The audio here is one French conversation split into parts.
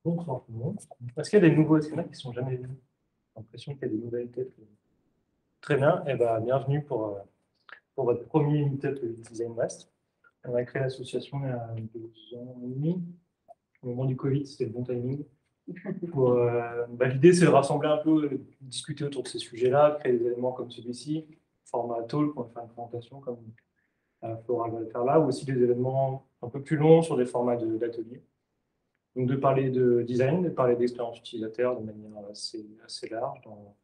Bonsoir tout le monde. Est-ce qu'il y a des nouveaux SNA qui ne sont jamais venus? J'ai l'impression qu'il y a des nouvelles têtes. Très bien, et bienvenue pour votre premier meet-up Design West. On a créé l'association il y a 2 ans et demi. Au moment du Covid, c'était le bon timing. L'idée, c'est de rassembler un peu, discuter autour de ces sujets-là, créer des événements comme celui-ci, format talk, on va faire une présentation comme Flora va le faire là, ou aussi des événements un peu plus longs sur des formats d'ateliers. Donc, de parler de design, de parler d'expérience utilisateur de manière assez large. On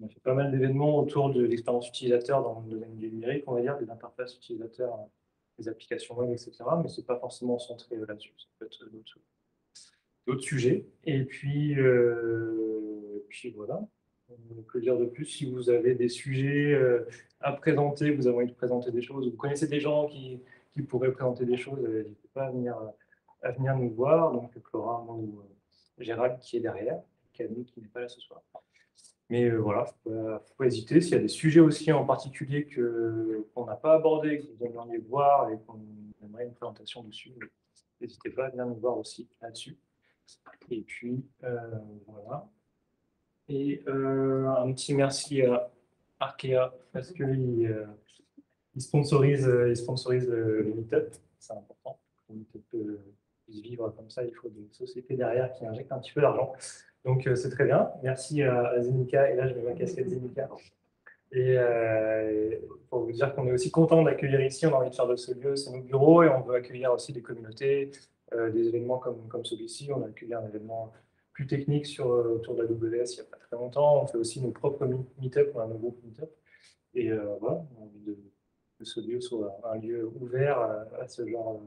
a fait pas mal d'événements autour de l'expérience utilisateur dans le domaine du numérique, on va dire, des interfaces utilisateurs, des applications web, etc. Mais ce n'est pas forcément centré là-dessus, ça peut être d'autres sujets. Et puis voilà. Que dire de plus? Si vous avez des sujets à présenter, vous avez envie de présenter des choses, vous connaissez des gens qui pourraient présenter des choses, n'hésitez pas à venir nous voir. Donc, Flora, moi, ou Gérald qui est derrière, Camille qui n'est pas là ce soir. Mais voilà, il ne faut pas hésiter. S'il y a des sujets aussi en particulier qu'on n'a pas abordés, que vous aimeriez voir et qu'on aimerait une présentation dessus, n'hésitez pas à venir nous voir aussi là-dessus. Et puis, voilà. Et un petit merci à Arkea parce qu'il sponsorise le meet-up. C'est important. Le meet-up puisse vivre comme ça, il faut des sociétés derrière qui injectent un petit peu d'argent. Donc, c'est très bien. Merci à Zenica. Et là, je mets ma casquette Zenica. Et pour vous dire qu'on est aussi content d'accueillir ici. On a envie de faire de ce lieu, c'est nos bureaux. Et on veut accueillir aussi des communautés, des événements comme celui-ci. On a accueilli un événement plus technique autour de la WS il n'y a pas très longtemps. On fait aussi nos propres meet-up, on a nos groupes meet-up. Et voilà, on a envie que ce lieu soit un lieu ouvert à ce genre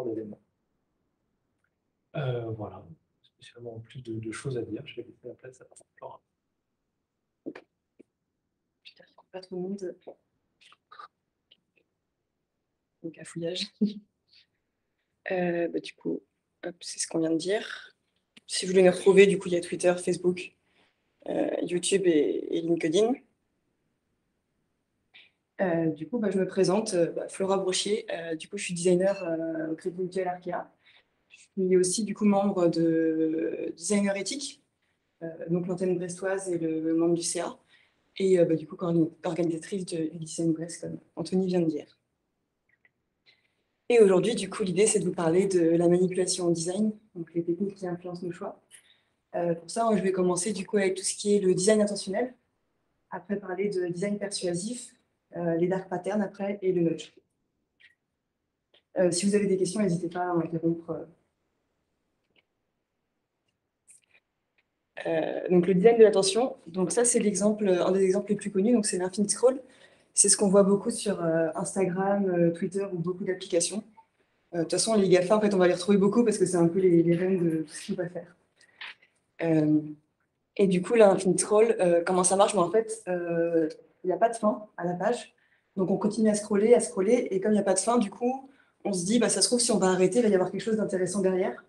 d'événement. Voilà, spécialement plus de choses à dire. Je vais laisser la place à Flora. Putain, je ne pas trop de monde. Donc, un fouillage. Du coup, c'est ce qu'on vient de dire. Si vous voulez nous retrouver, du coup, il y a Twitter, Facebook, YouTube et LinkedIn. Du coup, je me présente, Flora Brochier. Du coup, je suis designer au Crédit Mutuel Arkea. Je suis aussi, du coup, membre de Designer Éthique, donc l'antenne brestoise et le membre du CA. Et du coup, organisatrice du Design Brest, comme Anthony vient de dire. Et aujourd'hui, du coup, l'idée, c'est de vous parler de la manipulation en design, donc les techniques qui influencent nos choix. Pour ça, je vais commencer du coup avec tout ce qui est le design intentionnel, après parler de design persuasif, les dark patterns après et le nudge. Si vous avez des questions, n'hésitez pas à m'interrompre. Donc le design de l'attention, donc ça c'est un des exemples les plus connus, donc c'est l'infinite scroll. C'est ce qu'on voit beaucoup sur Instagram, Twitter ou beaucoup d'applications. De toute façon, les GAFA, en fait, on va les retrouver beaucoup parce que c'est un peu les reines de tout ce qu'on va faire. Et du coup, l'infinite scroll, comment ça marche? En fait, il n'y a pas de fin à la page. Donc, on continue à scroller. Et comme il n'y a pas de fin, du coup, on se dit, ça se trouve, si on va arrêter, il va y avoir quelque chose d'intéressant derrière.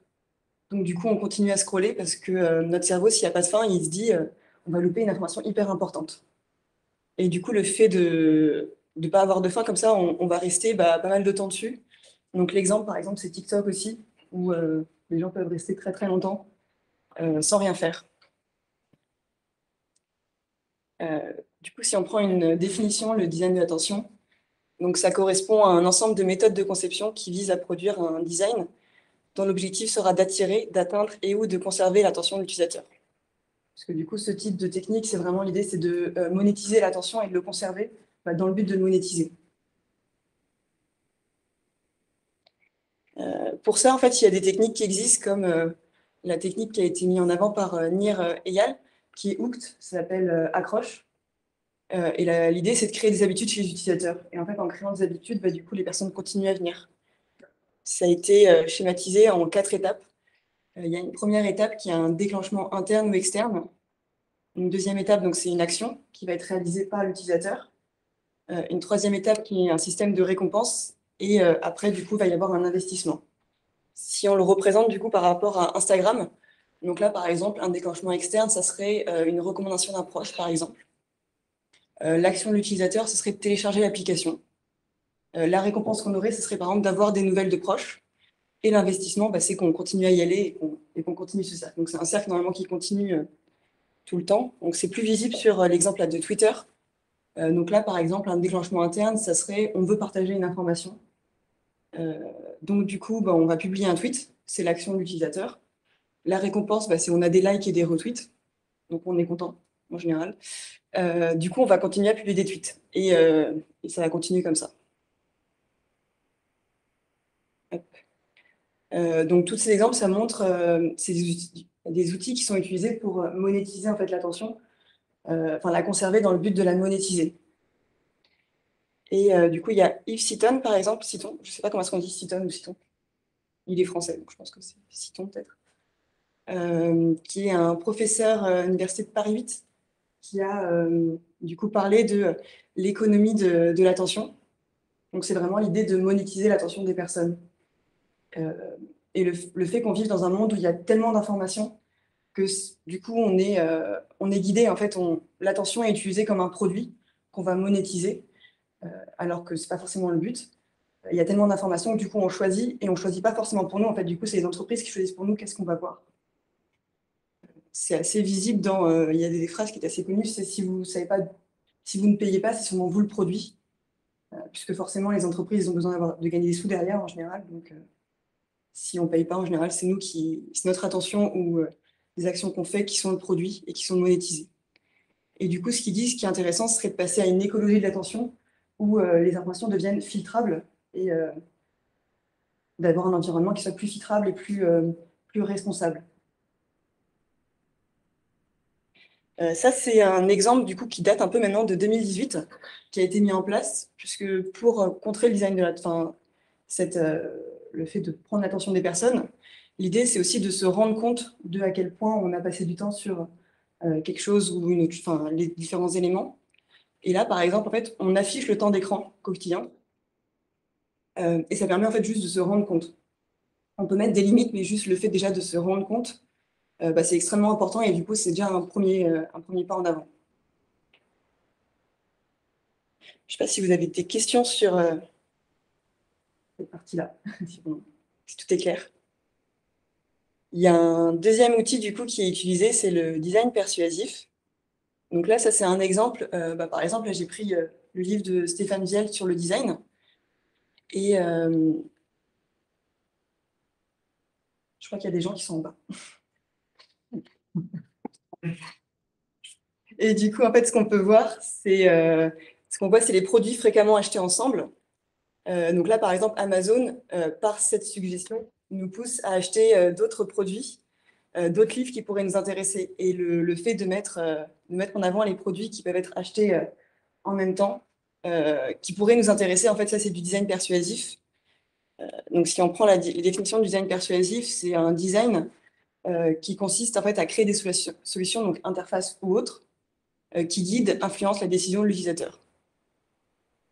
Donc, du coup, on continue à scroller parce que notre cerveau, s'il n'y a pas de fin, il se dit, on va louper une information hyper importante. Et du coup, le fait de ne pas avoir de fin comme ça, on va rester pas mal de temps dessus. Donc, l'exemple, par exemple, c'est TikTok aussi, où les gens peuvent rester très, très longtemps sans rien faire. Du coup, si on prend une définition, le design de l'attention, donc ça correspond à un ensemble de méthodes de conception qui visent à produire un design dont l'objectif sera d'attirer, d'atteindre et ou de conserver l'attention de l'utilisateur. Parce que du coup, ce type de technique, c'est vraiment l'idée, c'est de monétiser l'attention et de le conserver dans le but de le monétiser. Pour ça, en fait, il y a des techniques qui existent comme la technique qui a été mise en avant par Nir Eyal, qui est Hooked, ça s'appelle accroche. Et l'idée, c'est de créer des habitudes chez les utilisateurs. Et en fait, en créant des habitudes, du coup, les personnes continuent à venir. Ça a été schématisé en 4 étapes. Il y a une première étape qui est un déclenchement interne ou externe. Une deuxième étape, donc c'est une action qui va être réalisée par l'utilisateur. Une troisième étape qui est un système de récompense. Et après, du coup, il va y avoir un investissement. Si on le représente, du coup, par rapport à Instagram, donc là, par exemple, un déclenchement externe, ça serait une recommandation d'un proche, par exemple. L'action de l'utilisateur, ce serait de télécharger l'application. La récompense qu'on aurait, ce serait par exemple d'avoir des nouvelles de proches. Et l'investissement, c'est qu'on continue à y aller et qu'on continue ce cercle. Donc, c'est un cercle normalement qui continue tout le temps. Donc, c'est plus visible sur l'exemple là, de Twitter. Donc là, par exemple, un déclenchement interne, ça serait on veut partager une information. Donc, du coup, on va publier un tweet. C'est l'action de l'utilisateur. La récompense, c'est on a des likes et des retweets. Donc, on est content, en général. Du coup, on va continuer à publier des tweets. Et ça va continuer comme ça. Hop. Donc, tous ces exemples, ça montre c'est des outils qui sont utilisés pour monétiser en fait, l'attention, enfin la conserver dans le but de la monétiser. Et du coup, il y a Yves Citon, par exemple, Citon, je ne sais pas comment est-ce qu'on dit Citon ou Citon. Il est français, donc je pense que c'est Citon peut-être. Qui est un professeur à l'Université de Paris 8, qui a du coup parlé de l'économie de l'attention. Donc, c'est vraiment l'idée de monétiser l'attention des personnes. Et le fait qu'on vive dans un monde où il y a tellement d'informations que du coup, on est guidé. En fait, l'attention est utilisée comme un produit qu'on va monétiser, alors que ce n'est pas forcément le but. Il y a tellement d'informations que du coup, on choisit, et on ne choisit pas forcément pour nous. En fait, du coup, c'est les entreprises qui choisissent pour nous qu'est-ce qu'on va voir. C'est assez visible il y a des phrases qui sont assez connues, c'est si vous savez pas, si vous ne payez pas, c'est sûrement vous le produit, puisque forcément, les entreprises ont besoin de gagner des sous derrière en général. Donc, si on ne paye pas, en général, c'est notre attention ou les actions qu'on fait qui sont le produit et qui sont monétisées. Et du coup, ce qu'ils disent, ce qui est intéressant, ce serait de passer à une écologie de l'attention où les informations deviennent filtrables et d'avoir un environnement qui soit plus filtrable et plus responsable. Ça, c'est un exemple du coup qui date un peu maintenant de 2018, qui a été mis en place, puisque pour contrer le design le fait de prendre l'attention des personnes, l'idée c'est aussi de se rendre compte de à quel point on a passé du temps sur quelque chose ou les différents éléments. Et là, par exemple, en fait, on affiche le temps d'écran quotidien, et ça permet en fait juste de se rendre compte. On peut mettre des limites, mais juste le fait déjà de se rendre compte, c'est extrêmement important et du coup, c'est déjà un premier pas en avant. Je ne sais pas si vous avez des questions sur cette partie-là, si tout est clair. Il y a un deuxième outil du coup qui est utilisé, c'est le design persuasif. Donc là, ça c'est un exemple. Par exemple, là, j'ai pris le livre de Stéphane Viel sur le design. Et je crois qu'il y a des gens qui sont en bas. Et du coup, en fait, ce qu'on peut voir, c'est les produits fréquemment achetés ensemble. Donc là, par exemple, Amazon, par cette suggestion, nous pousse à acheter d'autres produits, d'autres livres qui pourraient nous intéresser. Et le fait de mettre en avant les produits qui peuvent être achetés en même temps, qui pourraient nous intéresser, en fait, ça, c'est du design persuasif. Donc, si on prend la définition du design persuasif, c'est un design qui consiste en fait à créer des solutions, donc interface ou autres, qui guident, influencent la décision de l'utilisateur.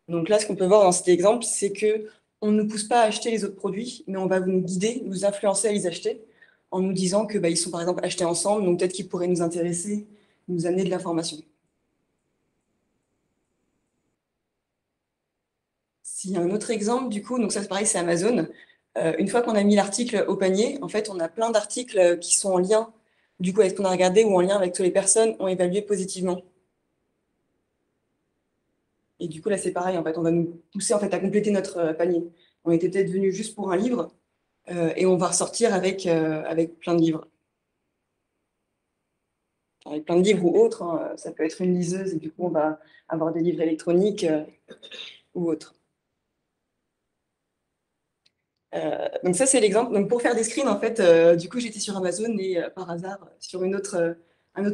Donc là, ce qu'on peut voir dans cet exemple, c'est que on ne nous pousse pas à acheter les autres produits, mais on va nous guider, nous influencer à les acheter, en nous disant que ils sont par exemple achetés ensemble, donc peut-être qu'ils pourraient nous intéresser, nous amener de l'information. S'il y a un autre exemple, du coup, donc ça c'est pareil, c'est Amazon. Une fois qu'on a mis l'article au panier, en fait, on a plein d'articles qui sont en lien, du coup, avec ce qu'on a regardé ou en lien avec toutes les personnes ont évalué positivement. Et du coup, là, c'est pareil, en fait, on va nous pousser en fait, à compléter notre panier. On était peut-être venu juste pour un livre et on va ressortir avec plein de livres. Avec plein de livres ou autres, hein, ça peut être une liseuse et du coup, on va avoir des livres électroniques ou autres. Donc ça, c'est l'exemple. Donc pour faire des screens, en fait, du coup, j'étais sur Amazon et par hasard, sur un autre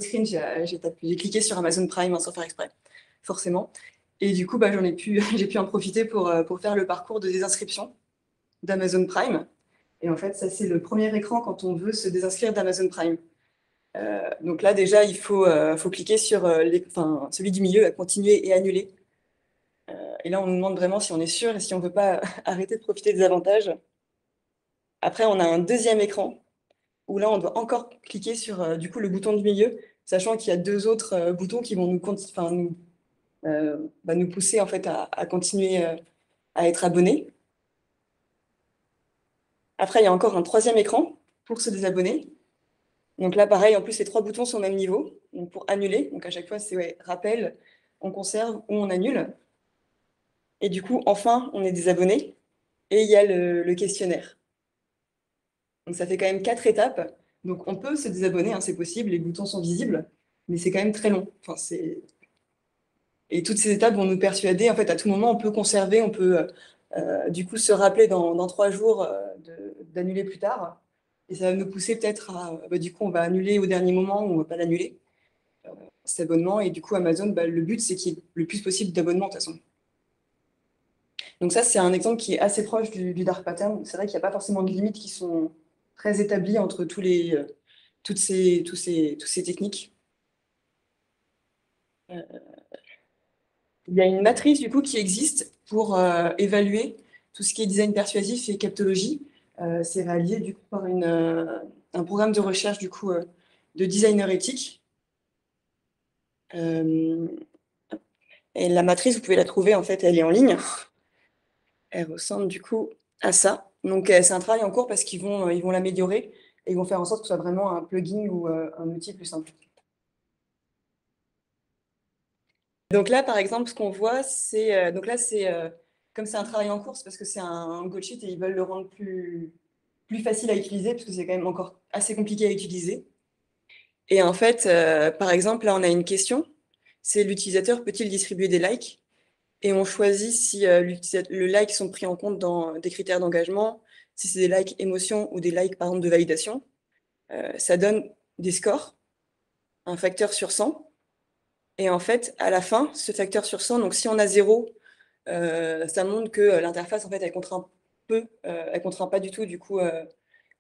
screen, j'ai cliqué sur Amazon Prime sans faire exprès, forcément. Et du coup, j'ai pu en profiter pour faire le parcours de désinscription d'Amazon Prime. Et en fait, ça, c'est le premier écran quand on veut se désinscrire d'Amazon Prime. Donc là, déjà, il faut cliquer sur celui du milieu, à continuer et annuler. Et là, on nous demande vraiment si on est sûr et si on ne veut pas arrêter de profiter des avantages. Après, on a un deuxième écran où là, on doit encore cliquer sur du coup, le bouton du milieu, sachant qu'il y a deux autres boutons qui vont nous pousser en fait, à continuer à être abonné. Après, il y a encore un troisième écran pour se désabonner. Donc là, pareil, en plus, les 3 boutons sont au même niveau. Donc pour annuler, donc à chaque fois, c'est rappel, on conserve ou on annule. Et du coup, enfin, on est désabonné. Et il y a le questionnaire. Donc ça fait quand même 4 étapes. Donc on peut se désabonner, hein, c'est possible, les boutons sont visibles, mais c'est quand même très long. Enfin, et toutes ces étapes vont nous persuader, en fait, à tout moment, on peut conserver, on peut du coup se rappeler dans 3 jours d'annuler plus tard. Et ça va nous pousser peut-être à, du coup, on va annuler au dernier moment ou on va pas l'annuler, cet abonnement. Et du coup, Amazon, le but, c'est qu'il y ait le plus possible d'abonnements, de toute façon. Donc ça, c'est un exemple qui est assez proche du dark pattern. C'est vrai qu'il n'y a pas forcément de limites qui sont très établies entre toutes ces techniques. Il y a une matrice du coup qui existe pour évaluer tout ce qui est design persuasif et captologie. C'est réalisé du coup par un programme de recherche du coup de designer éthique. Et la matrice, vous pouvez la trouver en fait, elle est en ligne. Elle ressemble du coup à ça. Donc c'est un travail en cours parce ils vont l'améliorer et ils vont faire en sorte que ce soit vraiment un plugin ou un outil plus simple. Donc là, par exemple, ce qu'on voit, c'est donc là, c'est comme c'est un travail en cours, c'est parce que c'est un Go Sheet et ils veulent le rendre plus facile à utiliser parce que c'est quand même encore assez compliqué à utiliser. Et en fait, par exemple, là, on a une question. C'est l'utilisateur peut-il distribuer des likes? Et on choisit si le like sont pris en compte dans des critères d'engagement, si c'est des likes émotion ou des likes, par exemple, de validation. Ça donne des scores, un facteur sur 100. Et en fait, à la fin, ce facteur sur 100, donc si on a 0, ça montre que l'interface, en fait, elle contraint elle contraint pas du tout, du coup,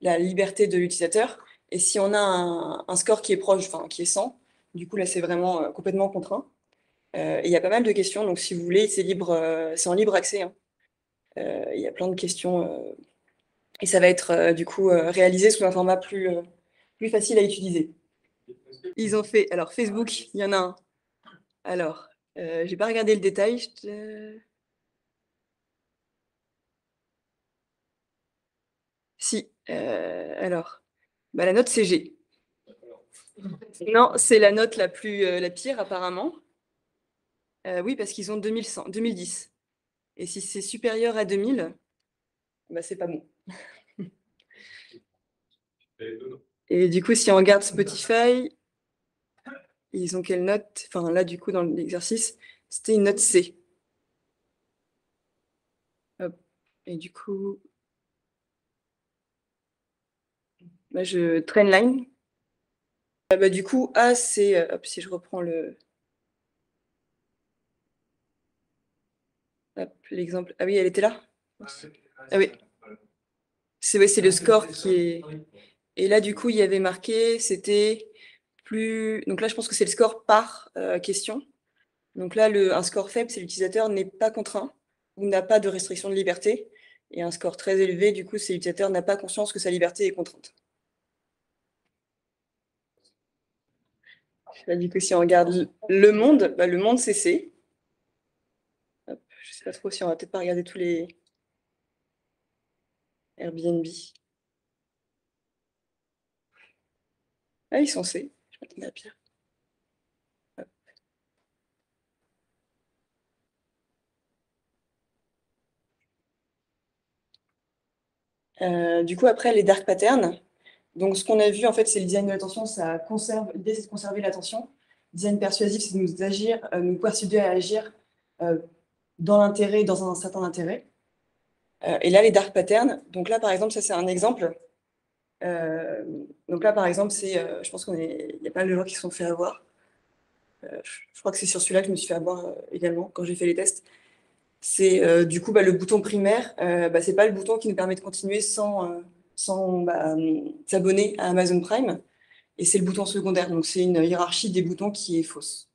la liberté de l'utilisateur. Et si on a un score qui est proche, enfin, qui est 100, du coup, là, c'est vraiment complètement contraint. Et il y a pas mal de questions, donc si vous voulez, c'est libre, c'est en libre accès, hein. Il y a plein de questions, et ça va être, du coup, réalisé sous un format plus facile à utiliser. Ils ont fait, alors Facebook, il y en a un. Alors, j'ai pas regardé le détail. Si, alors, la note c'est G. Non, c'est la note la pire apparemment. Oui, parce qu'ils ont 2010. Et si c'est supérieur à 2000, c'est pas bon. Et du coup, si on regarde Spotify, ils ont quelle note? Enfin, là, du coup, dans l'exercice, c'était une note C. Hop. Et du coup, je trendline. Du coup, A, c'est, hop, si je reprends l'exemple. Ah oui, elle était là? Ah oui. C'est le score qui est. Et là, du coup, il y avait marqué, c'était plus. Donc là, je pense que c'est le score par question. Donc là, un score faible, c'est l'utilisateur n'est pas contraint ou n'a pas de restriction de liberté. Et un score très élevé, du coup, c'est l'utilisateur n'a pas conscience que sa liberté est contrainte. Là, du coup, si on regarde le monde, c'est C. Hop, je sais pas trop si on va peut-être pas regarder tous les Airbnb. Ah, ils sont C. Je m'attendais à pire. Du coup, après, les dark patterns. Donc, ce qu'on a vu, en fait, c'est le design de l'attention, ça conserve, l'idée, c'est de conserver l'attention. Design persuasif, c'est de nous persuader à agir euh, dans l'intérêt, dans un certain intérêt. Et là, les dark patterns, donc là, par exemple, ça, c'est un exemple. Euh, donc là, par exemple, je pense il y a pas mal de gens qui se sont fait avoir. Je crois que c'est sur celui-là que je me suis fait avoir également quand j'ai fait les tests. C'est du coup le bouton primaire, c'est pas le bouton qui nous permet de continuer sans s'abonner à Amazon Prime. Et c'est le bouton secondaire, donc c'est une hiérarchie des boutons qui est fausse.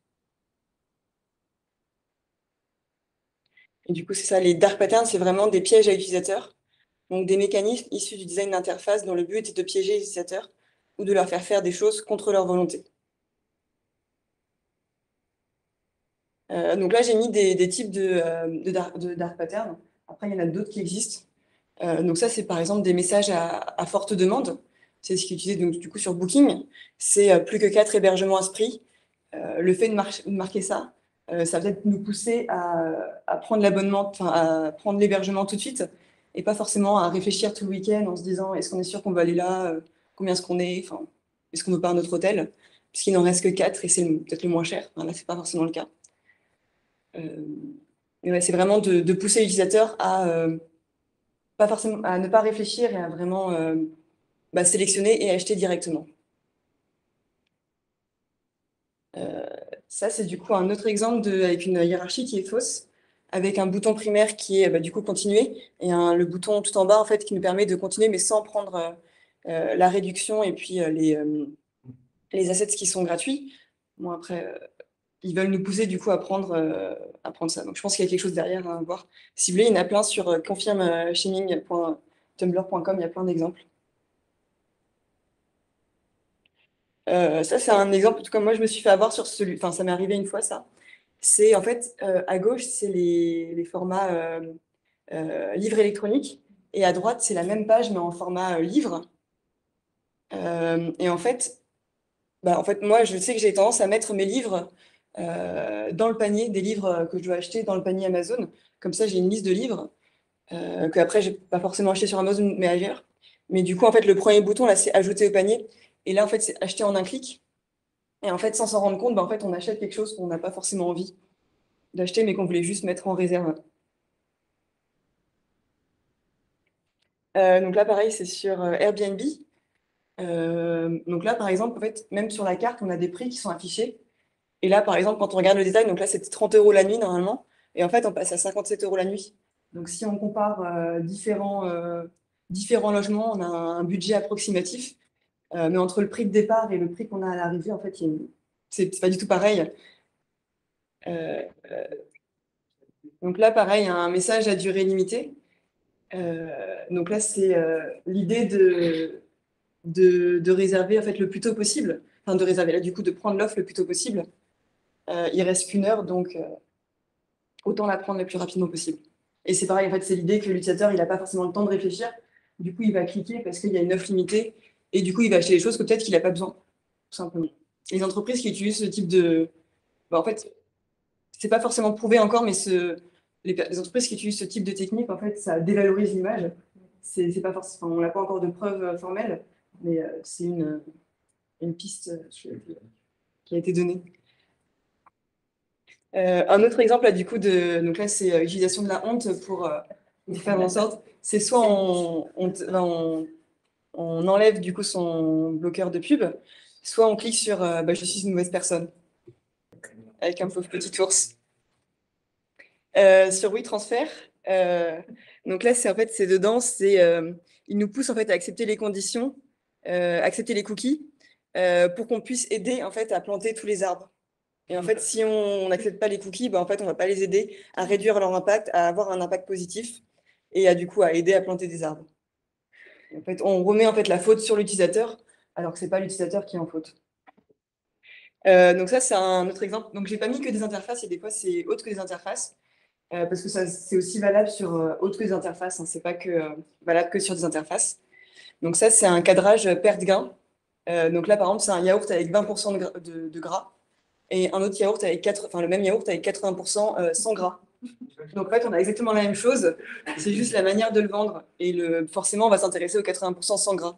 Et du coup, c'est ça, les dark patterns, c'est vraiment des pièges à utilisateurs, donc des mécanismes issus du design d'interface dont le but est de piéger les utilisateurs ou de leur faire des choses contre leur volonté. Donc là, j'ai mis des types de dark patterns. Après, il y en a d'autres qui existent. Donc ça, c'est par exemple des messages à forte demande. C'est ce qui est utilisé donc, du coup sur Booking. C'est plus que 4 hébergements à ce prix. Le fait de marquer ça, ça va peut-être nous pousser à prendre l'abonnement, enfin à prendre l'hébergement tout de suite et pas forcément à réfléchir tout le week-end en se disant est-ce qu'on est sûr qu'on va aller là, combien est-ce qu'on est, enfin, est-ce qu'on veut pas un autre hôtel, puisqu'il n'en reste que 4 et c'est peut-être le moins cher. Enfin, là, c'est pas forcément le cas. Euh, mais ouais, c'est vraiment de pousser l'utilisateur pas forcément, à ne pas réfléchir et à vraiment sélectionner et acheter directement. Euh, Ça, c'est du coup un autre exemple avec une hiérarchie qui est fausse, avec un bouton primaire qui est du coup continuer et le bouton tout en bas en fait qui nous permet de continuer mais sans prendre la réduction et puis les assets qui sont gratuits. Bon, après, ils veulent nous pousser du coup à prendre ça. Donc je pense qu'il y a quelque chose derrière à voir. Si vous voulez, il y en a plein sur confirmshaming.tumblr.com, il y a plein d'exemples. Ça, c'est un exemple, en tout cas, moi, je me suis fait avoir sur celui, enfin, ça m'est arrivé une fois, ça. C'est en fait, à gauche, c'est les formats livre électronique, et à droite, c'est la même page, mais en format livre. Et en fait, moi, je sais que j'ai tendance à mettre mes livres dans le panier, des livres que je dois acheter dans le panier Amazon. Comme ça, j'ai une liste de livres que après, je n'ai pas forcément acheté sur Amazon, mais ailleurs. Mais du coup, en fait, le premier bouton, là, c'est ajouter au panier. Et là, en fait, c'est acheter en un clic. Et en fait, sans s'en rendre compte, en fait, on achète quelque chose qu'on n'a pas forcément envie d'acheter, mais qu'on voulait juste mettre en réserve. Donc là, pareil, c'est sur Airbnb. Donc là, par exemple, en fait, même sur la carte, on a des prix qui sont affichés. Et là, par exemple, quand on regarde le détail, donc là, c'était 30 € la nuit normalement. Et en fait, on passe à 57 € la nuit. Donc si on compare différents logements, on a un budget approximatif. Mais entre le prix de départ et le prix qu'on a à l'arrivée, en fait, c'est pas du tout pareil. Euh, donc là, pareil, un message à durée limitée. Donc là, c'est l'idée de réserver en fait le plus tôt possible. Enfin, de réserver là, du coup, de prendre l'offre le plus tôt possible. Il reste qu'une heure, donc autant la prendre le plus rapidement possible. Et c'est pareil, en fait, c'est l'idée que l'utilisateur, il n'a pas forcément le temps de réfléchir. Du coup, il va cliquer parce qu'il y a une offre limitée. Et du coup, il va acheter des choses que peut-être qu'il n'a pas besoin, tout simplement. Les entreprises qui utilisent ce type de... en fait, c'est pas forcément prouvé encore, mais les entreprises qui utilisent ce type de technique, en fait, ça dévalorise l'image. C'est pas forcément, on n'a pas encore de preuves formelles, mais c'est une piste qui a été donnée. Un autre exemple, là, du coup, donc là, c'est l'utilisation de la honte pour faire en sorte, c'est soit on enlève du coup son bloqueur de pub, soit on clique sur je suis une mauvaise personne, avec un pauvre petit ours. Sur WeTransfer, donc là, c'est dedans, il nous pousse en fait à accepter les conditions, accepter les cookies, pour qu'on puisse aider en fait à planter tous les arbres. Et en fait, si on n'accepte pas les cookies, en fait, on va pas les aider à réduire leur impact, à avoir un impact positif et du coup à aider à planter des arbres. Et en fait, on remet en fait la faute sur l'utilisateur, alors que c'est pas l'utilisateur qui est en faute. Donc ça, c'est un autre exemple. Donc j'ai pas mis que des interfaces et des fois c'est autre que des interfaces. Parce que ça, c'est aussi valable sur autre que des interfaces, hein, c'est pas que valable que sur des interfaces. Donc ça, c'est un cadrage perte-gain. Donc là, par exemple, c'est un yaourt avec 20% de gras et un autre yaourt avec le même yaourt avec 80% sans gras. Donc en fait, on a exactement la même chose, c'est juste la manière de le vendre. Et forcément, on va s'intéresser aux 80% sans gras.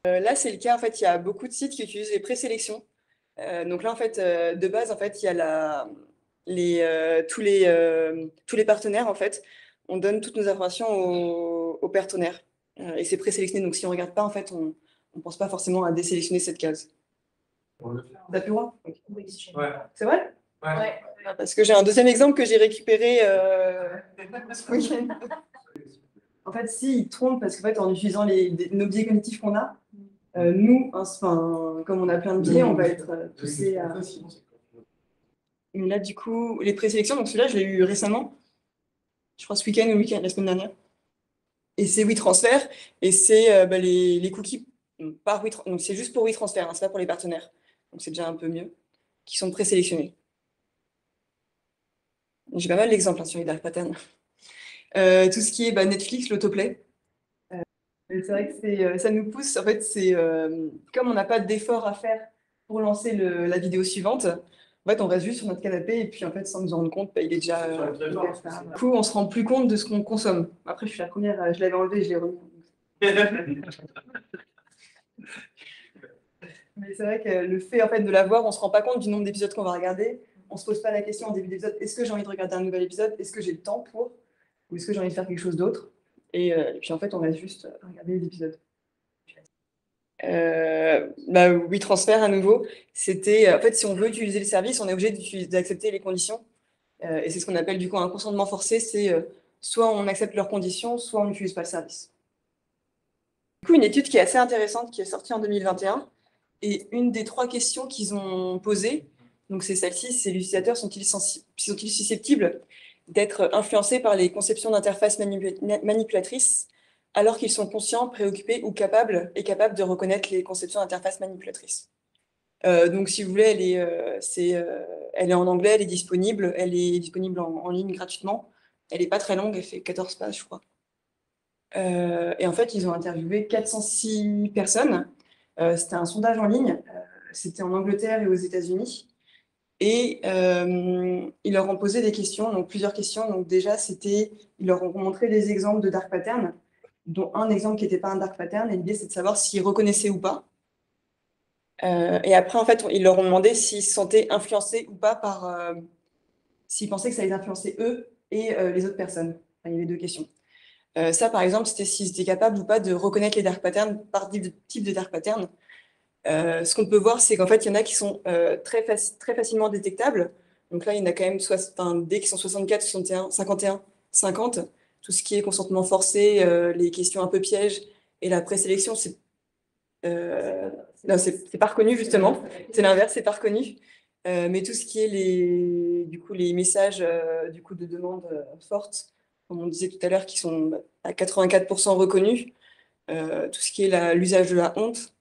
Là, c'est le cas, en fait, il y a beaucoup de sites qui utilisent les présélections. Donc là, en fait, de base, en fait, il y a tous les partenaires, en fait, on donne toutes nos informations aux partenaires. Et c'est présélectionné. Donc si on ne regarde pas, en fait, on ne pense pas forcément à désélectionner cette case. T'as plus loin? Ouais. C'est vrai? Ouais. Parce que j'ai un deuxième exemple que j'ai récupéré ce week-end. En fait, si, il trompe parce qu'en fait, en utilisant nos biais cognitifs qu'on a, nous, comme on a plein de biais, on va être poussé à. Mais là, du coup, les présélections, donc celui-là, je l'ai eu récemment, je crois ce week-end ou le week-end, la semaine dernière. Et c'est WeTransfer, et c'est les cookies par WeTransfer. Donc c'est juste pour WeTransfer, hein, c'est pas pour les partenaires. Donc c'est déjà un peu mieux, qui sont présélectionnés. J'ai pas mal d'exemples sur les dark patterns. Tout ce qui est Netflix, l'autoplay. Mais c'est vrai que ça nous pousse, en fait, comme on n'a pas d'effort à faire pour lancer la vidéo suivante, en fait, on reste juste sur notre canapé et puis, en fait, sans nous en rendre compte, bah, il est déjà tard. Du coup, on se rend plus compte de ce qu'on consomme. Après, je suis la première, je l'avais enlevé, je l'ai remis. Mais c'est vrai que le fait, en fait, de l'avoir, on se rend pas compte du nombre d'épisodes qu'on va regarder. On se pose pas la question en début d'épisode, est-ce que j'ai envie de regarder un nouvel épisode? Est-ce que j'ai le temps pour? Ou est-ce que j'ai envie de faire quelque chose d'autre? Et puis, en fait, on reste juste à regarder les épisodes. WeTransfer à nouveau, c'était en fait si on veut utiliser le service, on est obligé d'accepter les conditions. Et c'est ce qu'on appelle du coup un consentement forcé, c'est soit on accepte leurs conditions, soit on n'utilise pas le service. Du coup, une étude qui est assez intéressante qui est sortie en 2021, et une des 3 questions qu'ils ont posées, donc c'est celle-ci, c'est l'utilisateur sont-ils susceptibles d'être influencés par les conceptions d'interfaces manipulatrices alors qu'ils sont conscients, préoccupés ou capables de reconnaître les conceptions d'interfaces manipulatrices. Donc, si vous voulez, elle est en anglais, elle est disponible en ligne gratuitement. Elle n'est pas très longue, elle fait 14 pages, je crois. Et en fait, ils ont interviewé 406 personnes. C'était un sondage en ligne. C'était en Angleterre et aux États-Unis. Et ils leur ont posé des questions, donc plusieurs questions. Donc déjà, ils leur ont montré des exemples de dark patterns, dont un exemple qui n'était pas un dark pattern. Et l'idée, c'est de savoir s'ils reconnaissaient ou pas. Et après, en fait, ils leur ont demandé s'ils se sentaient influencés ou pas s'ils pensaient que ça les influençait eux et les autres personnes. Enfin, il y avait 2 questions. Ça, par exemple, c'était s'ils étaient capables ou pas de reconnaître les dark patterns par type de dark pattern. Ce qu'on peut voir, c'est qu'en fait, il y en a qui sont très facilement détectables. Donc là, il y en a quand même des qui sont 64, 61, 51, 50. Tout ce qui est consentement forcé, les questions un peu pièges et la présélection, non, c'est pas reconnu justement. C'est l'inverse, c'est pas reconnu. Mais tout ce qui est les messages de demande fortes, comme on disait tout à l'heure, qui sont à 84% reconnus, tout ce qui est l'usage de la honte,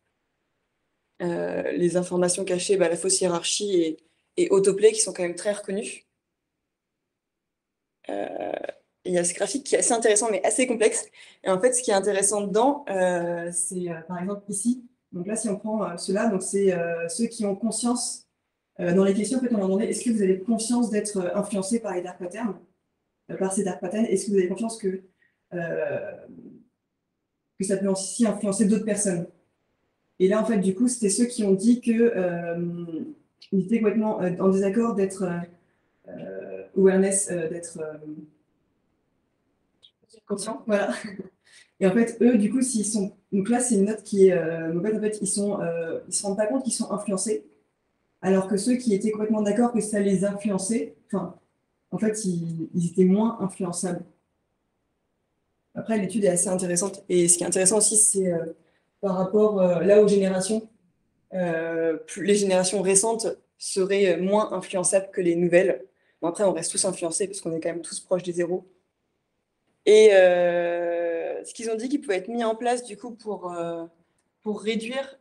les informations cachées, la fausse hiérarchie et autoplay qui sont quand même très reconnus. Il y a ce graphique qui est assez intéressant mais assez complexe. Et en fait, ce qui est intéressant dedans, c'est par exemple ici. Donc là, si on prend ceux-là, donc c'est ceux qui ont conscience. Dans les questions, en fait, on leur demandait est-ce que vous avez conscience d'être influencé par les dark patterns, par ces dark patterns? Est-ce que vous avez conscience que ça peut aussi influencer d'autres personnes? Et là, en fait, du coup, c'était ceux qui ont dit que ils étaient complètement en désaccord d'être awareness, d'être conscient, voilà. Et en fait, eux, du coup, s'ils sont. Donc là, c'est une note qui est mauvaise. En fait, ils se rendent pas compte qu'ils sont influencés. Alors que ceux qui étaient complètement d'accord que ça les influençait, enfin, en fait, ils étaient moins influençables. Après, l'étude est assez intéressante. Et ce qui est intéressant aussi, c'est par rapport là aux générations. Les générations récentes seraient moins influençables que les nouvelles. Bon, après, on reste tous influencés parce qu'on est quand même tous proches des zéros. Et ce qu'ils ont dit qui pouvait être mis en place du coup pour réduire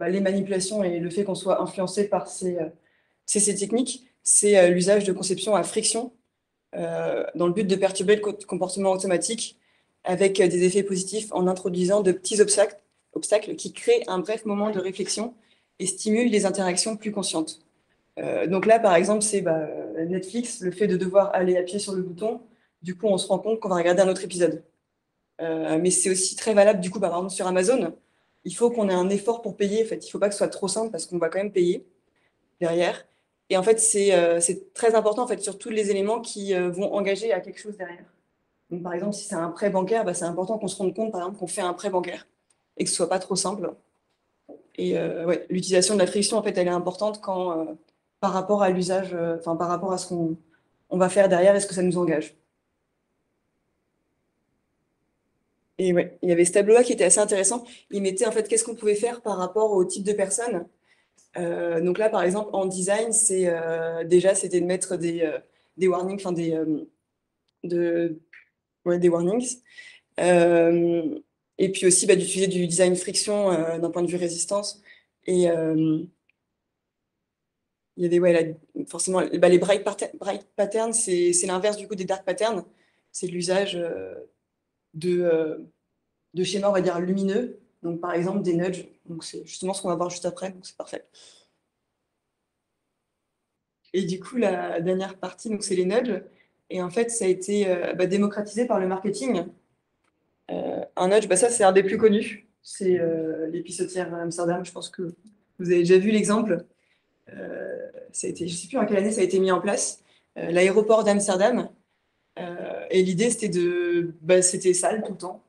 les manipulations et le fait qu'on soit influencé par ces techniques, c'est l'usage de conception à friction dans le but de perturber le comportement automatique avec des effets positifs en introduisant de petits obstacles qui créent un bref moment de réflexion et stimulent des interactions plus conscientes. Donc là, par exemple, c'est Netflix, le fait de devoir aller appuyer sur le bouton, du coup, on se rend compte qu'on va regarder un autre épisode. Mais c'est aussi très valable, du coup, par exemple, sur Amazon. Il faut qu'on ait un effort pour payer. En fait, il ne faut pas que ce soit trop simple parce qu'on va quand même payer derrière. Et en fait, c'est très important en fait, sur tous les éléments qui vont engager à quelque chose derrière. Donc, par exemple, si c'est un prêt bancaire, c'est important qu'on se rende compte, par exemple, qu'on fait un prêt bancaire et que ce ne soit pas trop simple. Et ouais, l'utilisation de la friction, en fait, elle est importante par rapport à l'usage, par rapport à ce qu'on va faire derrière et ce que ça nous engage. Et ouais, il y avait ce tableau-là qui était assez intéressant. Il mettait en fait qu'est-ce qu'on pouvait faire par rapport au type de personnes. Donc là, par exemple, en design, c'était de mettre des warnings, des warnings. Et puis aussi d'utiliser du design friction d'un point de vue résistance. Et il y avait forcément les bright patterns, c'est l'inverse du coup des dark patterns. C'est l'usage de schémas, on va dire, lumineux. Donc, par exemple, des nudges. Donc, c'est justement ce qu'on va voir juste après, donc c'est parfait. Et du coup, la dernière partie, donc c'est les nudges. Et en fait, ça a été démocratisé par le marketing. Un nudge, ça, c'est un des plus connus. C'est l'épisodière Amsterdam. Je pense que vous avez déjà vu l'exemple. Ça a été, je ne sais plus en quelle année ça a été mis en place. L'aéroport d'Amsterdam. Et l'idée, c'était sale tout le temps.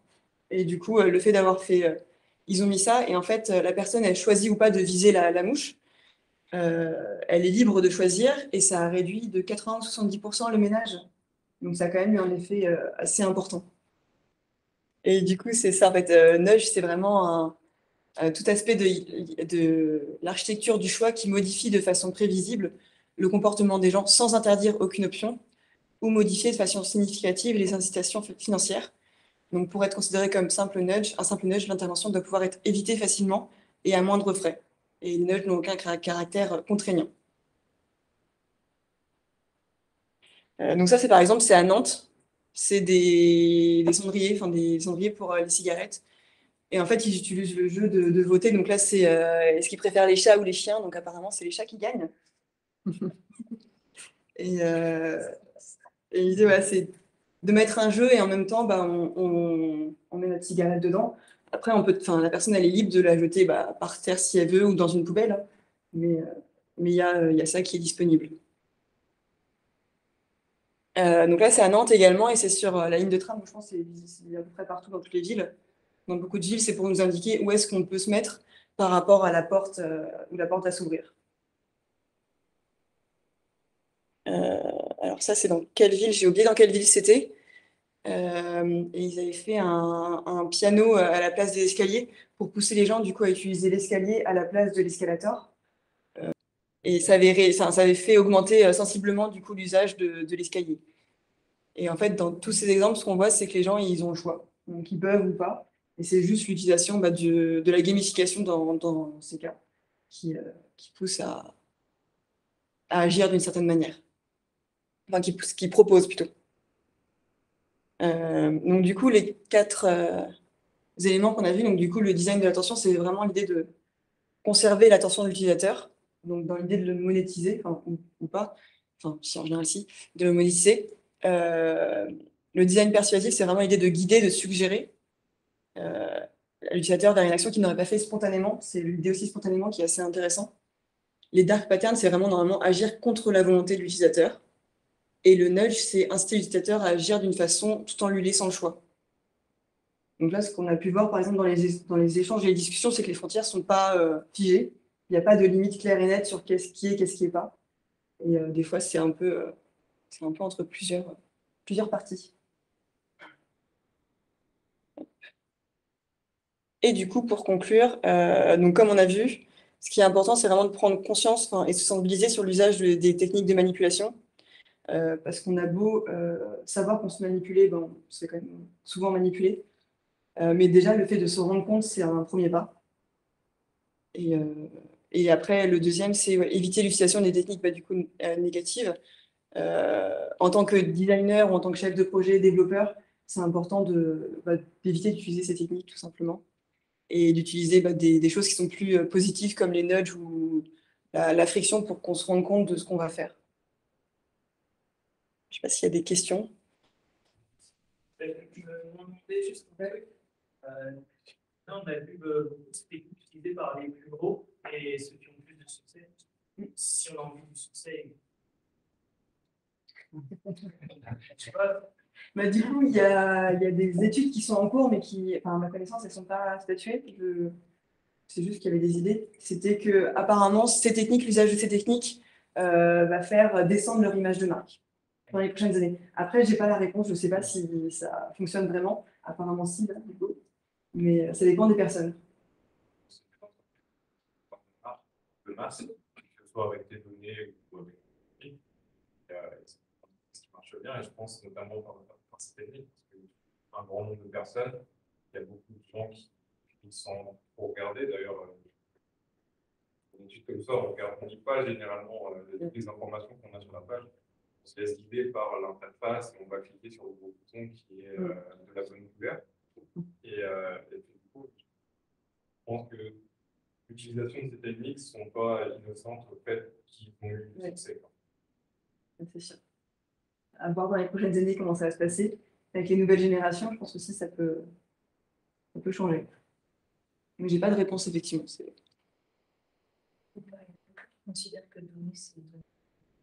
Et du coup, le fait d'avoir fait, ils ont mis ça, et en fait, la personne, elle choisit ou pas de viser la mouche. Elle est libre de choisir, et ça a réduit de 80-70% le ménage. Donc, ça a quand même eu un effet assez important. Et du coup, c'est ça, en fait, Nudge, c'est vraiment tout aspect de l'architecture du choix qui modifie de façon prévisible le comportement des gens sans interdire aucune option, ou modifier de façon significative les incitations financières. Donc, pour être considéré comme un simple nudge, l'intervention doit pouvoir être évitée facilement et à moindre frais. Et les nudges n'ont aucun caractère contraignant. Donc ça, c'est par exemple, c'est à Nantes. C'est des cendriers pour les cigarettes. Et en fait, ils utilisent le jeu de voter. Donc là, c'est est-ce qu'ils préfèrent les chats ou les chiens? Donc apparemment, c'est les chats qui gagnent. Et, et l'idée, voilà, c'est de mettre un jeu et en même temps, on met notre cigarette dedans. Après, la personne, elle est libre de la jeter par terre si elle veut ou dans une poubelle, hein. Mais il y a ça qui est disponible. Donc là, c'est à Nantes également et c'est sur la ligne de tram. Je pense que c'est à peu près partout dans toutes les villes. Dans beaucoup de villes, c'est pour nous indiquer où est-ce qu'on peut se mettre par rapport à la porte où la porte va s'ouvrir. Alors ça, c'est dans quelle ville? J'ai oublié dans quelle ville c'était. Et ils avaient fait un piano à la place des escaliers pour pousser les gens du coup à utiliser l'escalier à la place de l'escalator. Et ça avait fait augmenter sensiblement du coup l'usage de l'escalier. Et en fait, dans tous ces exemples, ce qu'on voit, c'est que les gens, ils ont le choix. Donc, ils peuvent ou pas. Et c'est juste l'utilisation de la gamification dans ces cas qui pousse à agir d'une certaine manière. Enfin, qui propose plutôt. Donc, du coup, les 4 éléments qu'on a vus, donc du coup, le design de l'attention, c'est vraiment l'idée de conserver l'attention de l'utilisateur, donc dans l'idée de le monétiser, enfin, ou pas, enfin, si en général, si, de le monétiser. Le design persuasif, c'est vraiment l'idée de guider, de suggérer l'utilisateur vers une action qu'il n'aurait pas fait spontanément. C'est l'idée aussi spontanément qui est assez intéressant. Les dark patterns, c'est vraiment normalement agir contre la volonté de l'utilisateur. Et le nudge, c'est inciter l'utilisateur à agir d'une façon tout en lui laissant le choix. Donc là, ce qu'on a pu voir, par exemple, dans les échanges et les discussions, c'est que les frontières ne sont pas figées. Il n'y a pas de limite claire et nette sur qu'est-ce qui est, qu'est-ce qui n'est pas. Et des fois, c'est un peu entre plusieurs parties. Et du coup, pour conclure, donc comme on a vu, ce qui est important, c'est vraiment de prendre conscience et se sensibiliser sur l'usage des techniques de manipulation. Parce qu'on a beau savoir qu'on se manipule, on se fait quand même souvent manipuler. Mais déjà, le fait de se rendre compte, c'est un premier pas. Et après, le deuxième, c'est éviter l'utilisation des techniques du coup, négatives. En tant que designer ou en tant que chef de projet, développeur, c'est important d'éviter d'utiliser ces techniques tout simplement et d'utiliser des choses qui sont plus positives comme les nudges ou la friction pour qu'on se rende compte de ce qu'on va faire. Je ne sais pas s'il y a des questions. Je me demandais juste, en fait, là, on a vu beaucoup de techniques utilisées par les plus gros et ceux qui ont plus de succès. Si on a envie du succès, je sais pas. Du coup, il y a des études qui sont en cours, mais qui, à ma connaissance, elles ne sont pas statuées. C'est juste qu'il y avait des idées. C'était que, apparemment, l'usage de ces techniques va faire descendre leur image de marque dans les prochaines années. Après, je n'ai pas la réponse, je ne sais pas si ça fonctionne vraiment. Apparemment, si, là, du coup. Mais ça dépend des personnes. De masse, que ce soit avec des données ou avec des techniques, ce qui marche bien, et je pense notamment par ces techniques, parce qu'un grand nombre de personnes, il y a beaucoup de gens qui sont pour regarder, d'ailleurs, une étude comme ça, on ne lit pas généralement les informations qu'on a sur la page. se laisse guider par l'interface et on va cliquer sur le gros bouton qui est de la bonne couleur. Et du coup, je pense que l'utilisation de ces techniques ne sont pas innocentes au fait qu'ils vont eu du succès. C'est sûr. À voir dans les prochaines années comment ça va se passer. Avec les nouvelles générations, je pense aussi que ça peut changer. Mais j'ai pas de réponse, effectivement. Je considère que donner, c'est donner.